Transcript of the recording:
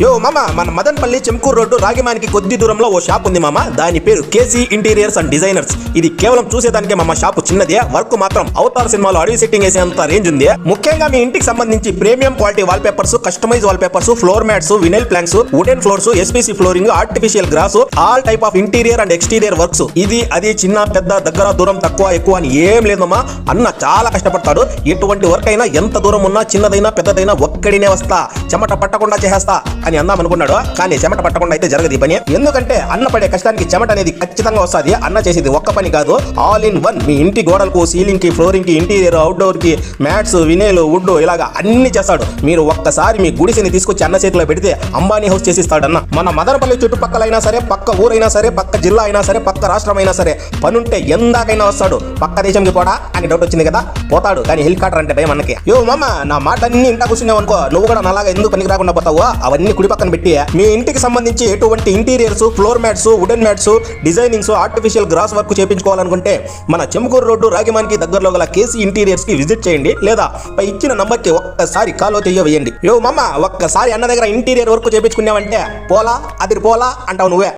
యో మామ, మన మదన్పల్లి చెంకూరు రోడ్డు రాగిమానికి కొద్ది దూరంలో ఓ షాప్ ఉంది మామ. దాని పేరు కేసీ ఇంటీరియర్స్ అండ్ డిజైనర్స్. ఇది కేవలం చూసేదానికే మామ షాప్ చిన్నదే, వర్క్ మాత్రం అవతార్ సినిమాలో అడవి సెట్టింగ్ వేసేంత రేంజ్ ఉంది. ముఖ్యంగా మీ ఇంటికి సంబంధించి premium quality wallpapers, customize wallpapers, floor mats, vinyl planks, wooden floors, SPC flooring, artificial grass, all type of interior and exterior works. ఇది అది చిన్న పెద్ద దగ్గర దూరం తక్కువ ఎక్కువ అని ఏం లేదమ్మా. అన్న చాలా కష్టపడతాడు. ఎటువంటి వర్క్ అయినా ఎంత దూరం ఉన్నా చిన్నదైనా పెద్దదైనా ఒక్కడినే వస్తా, చెమట పట్టకుండా చేసేస్తా అని అందాం అనుకున్నాడు. కానీ చెమట పట్టకుండా అయితే జరగదు ఈ పని. ఎందుకంటే అన్న పడే కష్టానికి చెమట అనేది ఖచ్చితంగా వస్తుంది. అన్న చేసేది ఒక్క పని కాదు, ఆల్ ఇన్ వన్. మీ ఇంటి గోడలకు, సీలింగ్ కి, ఫ్లోరింగ్ కి, ఇంటీరియర్, అవుట్డోర్ కి, మ్యాట్స్, వినేల్, వుడ్ ఇలాగా అన్ని చేస్తాడు. మీరు ఒక్కసారి మీ గుడిసెని తీసుకొచ్చి అన్న చేతిలో పెడితే అంబానీ హౌస్ చేసిస్తాడు అన్న. మన మదనపల్లి చుట్టుపక్కల అయినా సరే, పక్క ఊరైనా సరే, పక్క జిల్లా అయినా సరే, పక్క రాష్ట్రం అయినా సరే, పనుంటే ఎందాకైనా వస్తాడు. పక్క దేశంకి కూడా అని డౌట్ వచ్చింది కదా, పోతాడు. కానీ హెలికాప్టర్ అంటే భయం అన్నకి. యో మామ, నా మాట అన్ని ఇంటా కూర్చున్నావు అనుకో, నువ్వు కూడా నాలాగా ఎందుకు పనికి రాకుండా పోతావు? అవన్నీ కుడి పక్కన పెట్టి మీ ఇంటికి సంబంధించి ఎటువంటి interiors, floor mats, wooden mats, designings, artificial grass work చేయించుకోవాలనుకుంటే మన చెంకూరు రోడ్డు రాగిమానికి దగ్గరలో గల కేసీ ఇంటీరియర్స్ కి విజిట్ చేయండి. లేదా పై ఇచ్చిన నంబర్ కి ఒక్కసారి కాల్ వేయండి. యో మామ, ఒక్కసారి అన్న దగ్గర ఇంటీరియర్ వర్క్ చేయించుకున్నావంటే పోలా అదిరి పోలా అంటావు నువ్వే.